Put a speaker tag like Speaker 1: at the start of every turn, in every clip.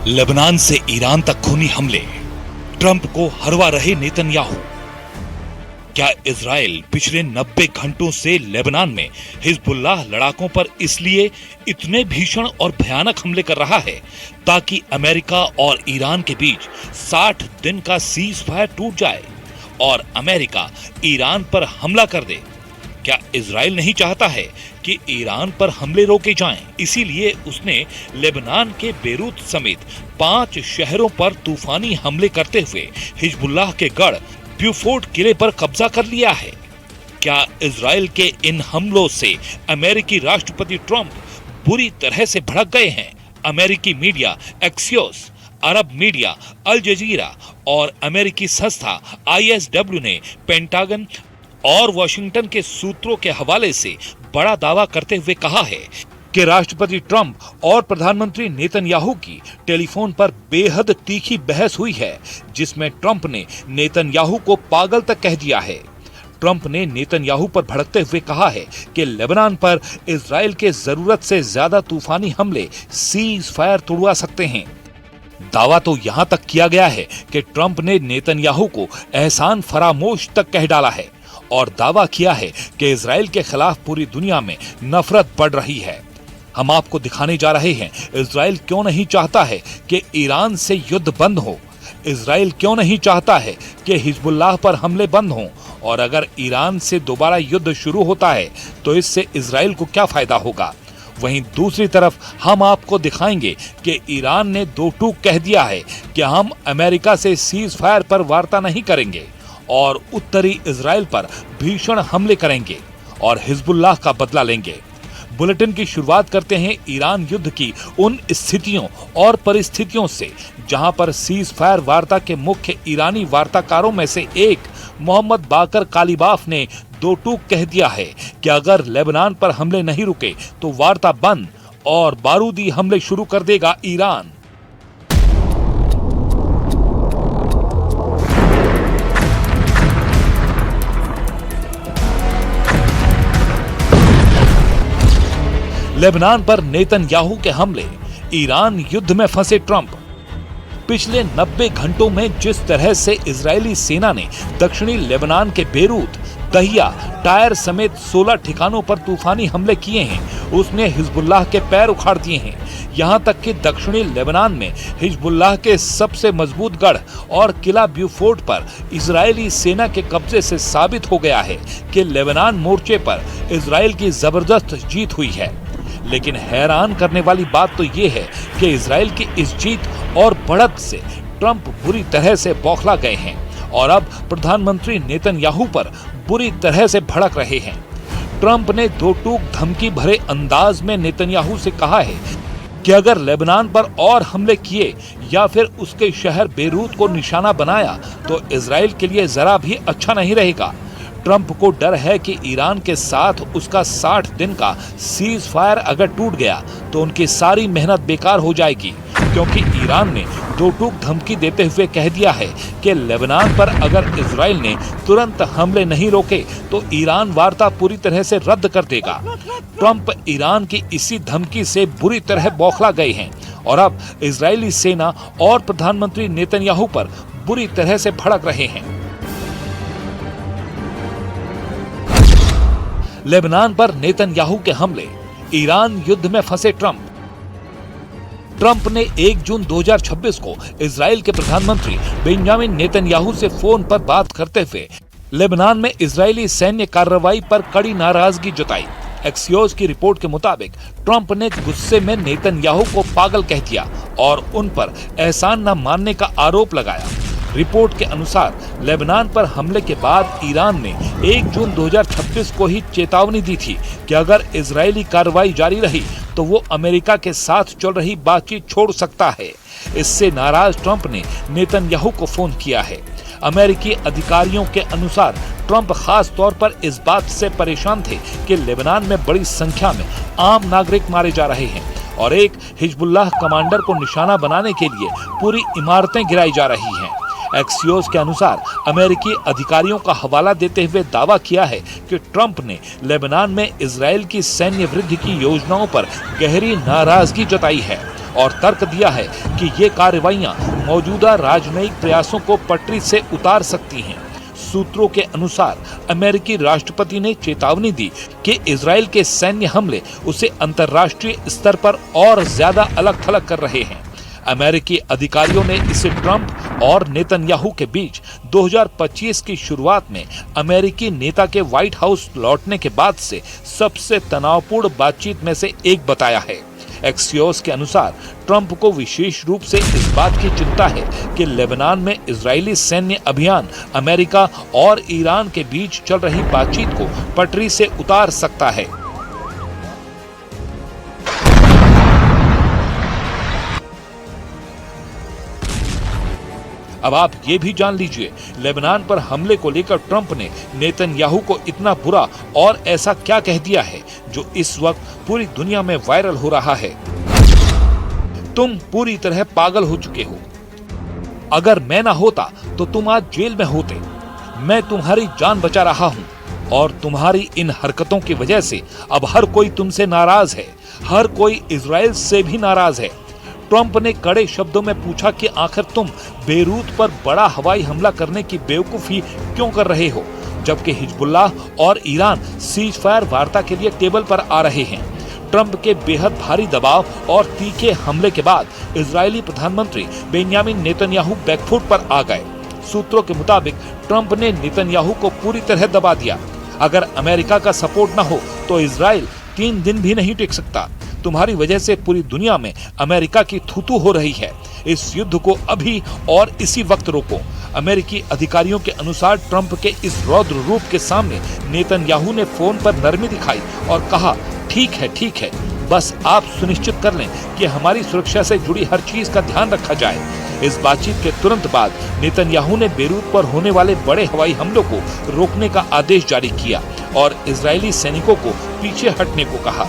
Speaker 1: Lebanon से Iran तक खूनी हमले, ट्रंप को हरवा रहे नेतन्याहू। क्या इजराइल पिछले 90 घंटों से लेबनान में हिजबुल्लाह लड़ाकों पर इसलिए इतने भीषण और भयानक हमले कर रहा है ताकि अमेरिका और ईरान के बीच 60 दिन का सीज फायर टूट जाए और अमेरिका ईरान पर हमला कर दे? क्या इजराइल नहीं चाहता है कि ईरान पर हमले रोके जाएं? इसीलिए उसने लेबनान के बेरूत समेत 5 शहरों पर तूफानी हमले करते हुए हिजबुल्लाह के गढ़ ब्यूफोर्ट किले पर कब्जा कर लिया है। क्या इजराइल के इन हमलों से अमेरिकी राष्ट्रपति ट्रंप बुरी तरह से भड़क गए हैं? अमेरिकी मीडिया एक्सियोस, अरब मीडिया अल जजीरा और अमेरिकी संस्था ISW ने पेंटागन और वॉशिंगटन के सूत्रों के हवाले से बड़ा दावा करते हुए कहा है कि राष्ट्रपति ट्रंप और प्रधानमंत्री नेतन्याहू की टेलीफोन पर बेहद तीखी बहस हुई है, जिसमें ट्रंप ने नेतन्याहू को पागल तक कह दिया है। ट्रंप ने नेतन्याहू पर भड़कते हुए कहा है कि लेबनान पर इजराइल के जरूरत से ज्यादा तूफानी हमले सीज फायर तोड़वा सकते हैं। दावा तो यहां तक किया गया है कि ट्रंप ने नेतन्याहू को एहसान फरामोश तक कह डाला है और दावा किया है कि इजराइल के खिलाफ पूरी दुनिया में नफरत बढ़ रही है। हम आपको दिखाने जा रहे हैं इजराइल क्यों नहीं चाहता है कि ईरान से युद्ध बंद हो, इजराइल क्यों नहीं चाहता है कि हिजबुल्लाह पर हमले बंद हों, और अगर ईरान से दोबारा युद्ध शुरू होता है तो इससे इजराइल को क्या फायदा होगा। वहीं दूसरी तरफ हम आपको दिखाएंगे कि ईरान ने दो टूक कह दिया है कि हम अमेरिका से सीज फायर पर वार्ता नहीं करेंगे और उत्तरी इजराइल पर भीषण हमले करेंगे और हिजबुल्लाह का बदला लेंगे। बुलेटिन की शुरुआत करते हैं ईरान युद्ध की उन स्थितियों और परिस्थितियों से जहां पर सीज फायर वार्ता के मुख्य ईरानी वार्ताकारों में से एक मोहम्मद बाकर कालीबाफ ने दो टूक कह दिया है कि अगर लेबनान पर हमले नहीं रुके तो वार्ता बंद और बारूदी हमले शुरू कर देगा ईरान। लेबनान पर नेतन्याहू के हमले, ईरान युद्ध में फंसे ट्रंप। पिछले 90 घंटों में जिस तरह से इजरायली सेना ने दक्षिणी लेबनान के बेरूत, दहिया, टायर समेत 16 ठिकानों पर तूफानी हमले किए हैं, उसने हिजबुल्लाह के पैर उखाड़ दिए हैं। यहां तक कि दक्षिणी लेबनान में हिजबुल्लाह के सबसे मजबूत गढ़ और किला ब्यूफोर्ट पर इजरायली सेना के कब्जे से साबित हो गया है कि लेबनान मोर्चे पर इजराइल की जबरदस्त जीत हुई है। लेकिन हैरान करने वाली बात तो ये है कि इजराइल की इस जीत और बढ़त से ट्रंप बुरी तरह से बौखला गए हैं और अब प्रधानमंत्री नेतन्याहू पर बुरी तरह से भड़क रहे हैं। ट्रंप ने दो टूक धमकी भरे अंदाज में नेतन्याहू से कहा है कि अगर लेबनान पर और हमले किए या फिर उसके शहर बेरूत को निशाना बनाया तो इजराइल के लिए जरा भी अच्छा नहीं रहेगा। ट्रंप को डर है कि ईरान के साथ उसका 60 दिन का सीज फायर अगर टूट गया तो उनकी सारी मेहनत बेकार हो जाएगी, क्योंकि ईरान ने दो टूक धमकी देते हुए कह दिया है कि लेबनान पर अगर इजराइल ने तुरंत हमले नहीं रोके तो ईरान वार्ता पूरी तरह से रद्द कर देगा। ट्रंप ईरान की इसी धमकी से बुरी तरह बौखला गए हैं और अब इजरायली सेना और प्रधानमंत्री नेतन्याहू पर बुरी तरह से भड़क रहे हैं। लेबनान पर नेतन्याहू के हमले, ईरान युद्ध में फंसे ट्रंप। ट्रंप ने 1 जून 2026 को इजराइल के प्रधानमंत्री बेंजामिन नेतन्याहू से फोन पर बात करते हुए लेबनान में इजरायली सैन्य कार्रवाई पर कड़ी नाराजगी जताई। एक्सियोस की रिपोर्ट के मुताबिक ट्रंप ने गुस्से में नेतन्याहू को पागल कह दिया और उन पर एहसान न मानने का आरोप लगाया। रिपोर्ट के अनुसार लेबनान पर हमले के बाद ईरान ने 1 जून 2026 को ही चेतावनी दी थी कि अगर इजरायली कार्रवाई जारी रही तो वो अमेरिका के साथ चल रही बातचीत छोड़ सकता है। इससे नाराज ट्रंप ने नेतन्याहू को फोन किया है। अमेरिकी अधिकारियों के अनुसार ट्रंप खास तौर पर इस बात से परेशान थे कि लेबनान में बड़ी संख्या में आम नागरिक मारे जा रहे हैं और एक हिजबुल्लाह कमांडर को निशाना बनाने के लिए पूरी इमारतें गिराई जा रही हैं। एक्सियोस के अनुसार अमेरिकी अधिकारियों का हवाला देते हुए दावा किया है कि ट्रंप ने लेबनान में इजराइल की सैन्य वृद्धि की योजनाओं पर गहरी नाराजगी जताई है और तर्क दिया है कि ये कार्रवाइयां मौजूदा राजनयिक प्रयासों को पटरी से उतार सकती हैं। सूत्रों के अनुसार अमेरिकी राष्ट्रपति ने चेतावनी दी कि इजराइल के सैन्य हमले उसे अंतर्राष्ट्रीय स्तर पर और ज्यादा अलग थलग कर रहे हैं। अमेरिकी अधिकारियों ने इसे ट्रंप और नेतन्याहू के बीच 2025 की शुरुआत में अमेरिकी नेता के व्हाइट हाउस लौटने के बाद से सबसे तनावपूर्ण बातचीत में से एक बताया है। एक्सियोस के अनुसार ट्रंप को विशेष रूप से इस बात की चिंता है कि लेबनान में इजरायली सैन्य अभियान अमेरिका और ईरान के बीच चल रही बातचीत को पटरी से उतार सकता है। अब आप ये भी जान लीजिए, लेबनान पर हमले को लेकर ट्रंप ने नेतन्याहू को इतना बुरा और ऐसा क्या कह दिया है जो इस वक्त पूरी दुनिया में वायरल हो रहा है। तुम पूरी तरह पागल हो चुके हो। अगर मैं ना होता तो तुम आज जेल में होते। मैं तुम्हारी जान बचा रहा हूँ और तुम्हारी इन हरकतों की वजह से अब हर कोई तुमसे नाराज है। हर कोई इजराइल से भी नाराज है। ट्रंप ने कड़े शब्दों में पूछा कि आखिर तुम बेरूत पर बड़ा हवाई हमला करने की बेवकूफी क्यों कर रहे हो, जबकि हिजबुल्लाह और ईरान सीज फायर वार्ता के लिए टेबल पर आ रहे हैं। ट्रंप के बेहद भारी दबाव और तीखे हमले के बाद इजरायली प्रधानमंत्री बेंयामिन नेतन्याहू बैकफुट पर आ गए। सूत्रों के मुताबिक ट्रंप ने नेतन्याहू को पूरी तरह दबा दिया। अगर अमेरिका का सपोर्ट न हो तो इजराइल 3 दिन भी नहीं टिक सकता। तुम्हारी वजह से पूरी दुनिया में अमेरिका की थूथू हो रही है। इस युद्ध को अभी और इसी वक्त रोको। अमेरिकी अधिकारियों के अनुसार ट्रंप के इस रौद्र रूप के सामने नेतन्याहू ने फोन पर नरमी दिखाई और कहा, ठीक है, बस आप सुनिश्चित कर लें कि हमारी सुरक्षा से जुड़ी हर चीज का ध्यान रखा जाए। इस बातचीत के तुरंत बाद नेतन्याहू ने बेरूत पर होने वाले बड़े हवाई हमलों को रोकने का आदेश जारी किया और इजरायली सैनिकों को पीछे हटने को कहा।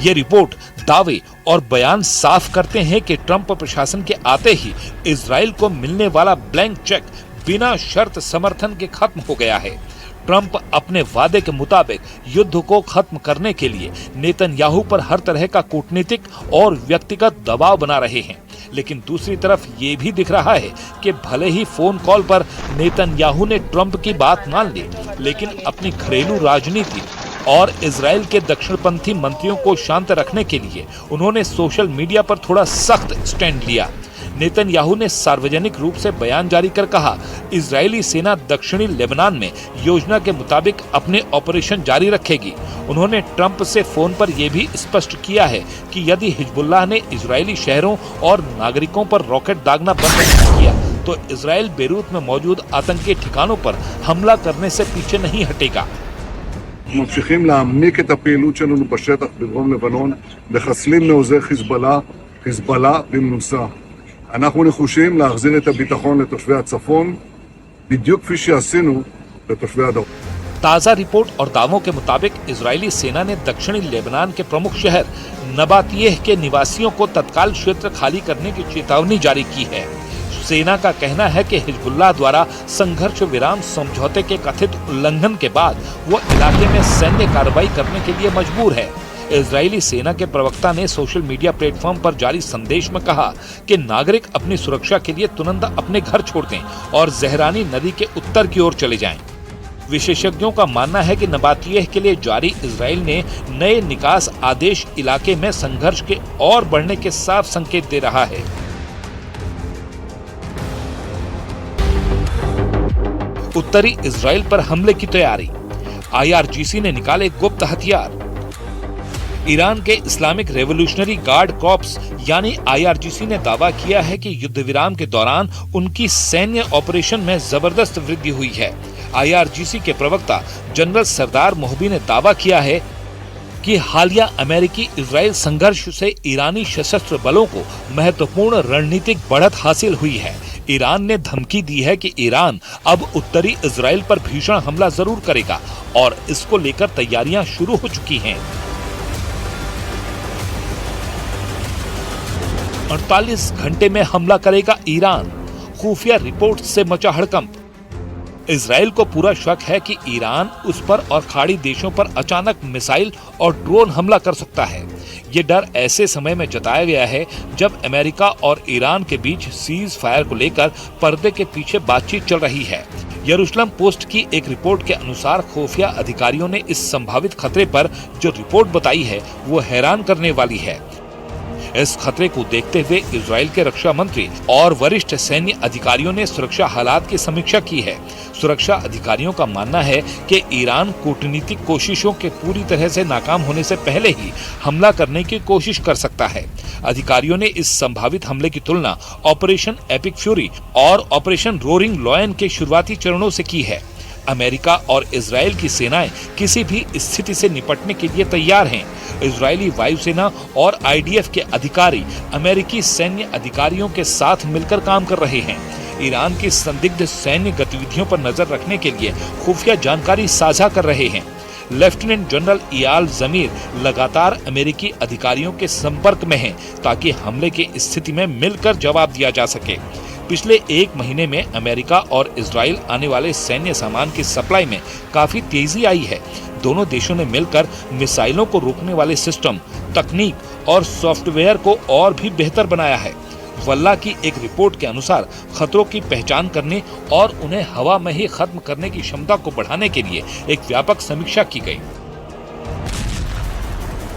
Speaker 1: ये रिपोर्ट दावे और बयान साफ करते हैं कि ट्रंप प्रशासन के आते ही इजराइल को मिलने वाला ब्लैंक चेक बिना शर्त समर्थन के खत्म हो गया है। ट्रंप अपने वादे के मुताबिक युद्ध को खत्म करने के लिए नेतन्याहू पर हर तरह का कूटनीतिक और व्यक्तिगत दबाव बना रहे हैं। लेकिन दूसरी तरफ ये भी दिख रहा है कि भले ही फोन कॉल पर नेतन्याहू ने ट्रंप की बात मान ली, लेकिन अपनी घरेलू राजनीति और इजराइल के दक्षिणपंथी मंत्रियों को शांत रखने के लिए उन्होंने सोशल मीडिया पर थोड़ा सख्त स्टैंड लिया। नेतन्याहू ने सार्वजनिक रूप से बयान जारी कर कहा, इजरायली सेना दक्षिणी लेबनान में योजना के मुताबिक अपने ऑपरेशन जारी रखेगी। उन्होंने ट्रंप से फोन पर यह भी स्पष्ट किया है कि यदि हिजबुल्लाह ने इजरायली शहरों और नागरिकों पर रॉकेट दागना बंद नहीं किया तो इजराइल बेरूत में मौजूद आतंकी ठिकानों पर हमला करने से पीछे नहीं हटेगा।
Speaker 2: ממשיכים להעמיק את הפעילות שלנו בשטח בדרום לבנון, מחסלים מעוזי חיזבאללה במנוסה. אנחנו נחושים להחזיר את הביטחון לתושבי הצפון, בדיוק כפי שעשינו לתושבי הדרום.
Speaker 1: ताजा रिपोर्ट और दावों के मुताबिक इजरायली सेना ने दक्षिणी लेबनान के प्रमुख शहर नबातियह के निवासियों को तत्काल क्षेत्र खाली करने की चेतावनी जारी की है। सेना का कहना है कि हिजबुल्लाह द्वारा संघर्ष विराम समझौते के कथित उल्लंघन के बाद वो इलाके में सैन्य कार्रवाई करने के लिए मजबूर है। इजरायली सेना के प्रवक्ता ने सोशल मीडिया प्लेटफॉर्म पर जारी संदेश में कहा कि नागरिक अपनी सुरक्षा के लिए तुरंत अपने घर छोड़ दें और जहरानी नदी के उत्तर की ओर चले जाएं। विशेषज्ञों का मानना है कि नबातियह के लिए जारी इजराइल ने नए निकास आदेश इलाके में संघर्ष के और बढ़ने के साफ संकेत दे रहा है। उत्तरी इजराइल पर हमले की तैयारी, आईआरजीसी ने निकाले गुप्त हथियार। ईरान के इस्लामिक रेवोल्यूशनरी गार्ड कॉर्प्स यानी आईआरजीसी ने दावा किया है कि युद्ध विराम के दौरान उनकी सैन्य ऑपरेशन में जबरदस्त वृद्धि हुई है। आईआरजीसी के प्रवक्ता जनरल सरदार मोहबी ने दावा किया है कि हालिया अमेरिकी इजराइल संघर्ष से ईरानी सशस्त्र बलों को महत्वपूर्ण रणनीतिक बढ़त हासिल हुई है। ईरान ने धमकी दी है कि ईरान अब उत्तरी इजराइल पर भीषण हमला जरूर करेगा और इसको लेकर तैयारियां शुरू हो चुकी हैं। 48 घंटे में हमला करेगा ईरान, खुफिया रिपोर्ट से मचा हड़कंप। इजराइल को पूरा शक है कि ईरान उस पर और खाड़ी देशों पर अचानक मिसाइल और ड्रोन हमला कर सकता है। ये डर ऐसे समय में जताया गया है जब अमेरिका और ईरान के बीच सीज फायर को लेकर पर्दे के पीछे बातचीत चल रही है। यरूशलेम पोस्ट की एक रिपोर्ट के अनुसार खुफिया अधिकारियों ने इस संभावित खतरे पर जो रिपोर्ट बताई है वो हैरान करने वाली है। इस खतरे को देखते हुए इजराइल के रक्षा मंत्री और वरिष्ठ सैन्य अधिकारियों ने सुरक्षा हालात की समीक्षा की है। सुरक्षा अधिकारियों का मानना है कि ईरान कूटनीतिक कोशिशों के पूरी तरह से नाकाम होने से पहले ही हमला करने की कोशिश कर सकता है। अधिकारियों ने इस संभावित हमले की तुलना ऑपरेशन एपिक फ्यूरी और ऑपरेशन रोरिंग लॉयन के शुरुआती चरणों से की है। अमेरिका और इजराइल की सेनाएं किसी भी स्थिति से निपटने के लिए तैयार हैं। इजरायली वायुसेना और आईडीएफ के अधिकारी अमेरिकी सैन्य अधिकारियों के साथ मिलकर काम कर रहे हैं। ईरान की संदिग्ध सैन्य गतिविधियों पर नजर रखने के लिए खुफिया जानकारी साझा कर रहे हैं। लेफ्टिनेंट जनरल इयाल जमीर लगातार अमेरिकी अधिकारियों के संपर्क में हैं ताकि हमले की स्थिति में मिलकर जवाब दिया जा सके। पिछले एक महीने में अमेरिका और इजराइल आने वाले सैन्य सामान की सप्लाई में काफी तेजी आई है। दोनों देशों ने मिलकर मिसाइलों को रोकने वाले सिस्टम, तकनीक और सॉफ्टवेयर को और भी बेहतर बनाया है। वल्ला की एक रिपोर्ट के अनुसार खतरों की पहचान करने और उन्हें हवा में ही खत्म करने की क्षमता को बढ़ाने के लिए एक व्यापक समीक्षा की गई।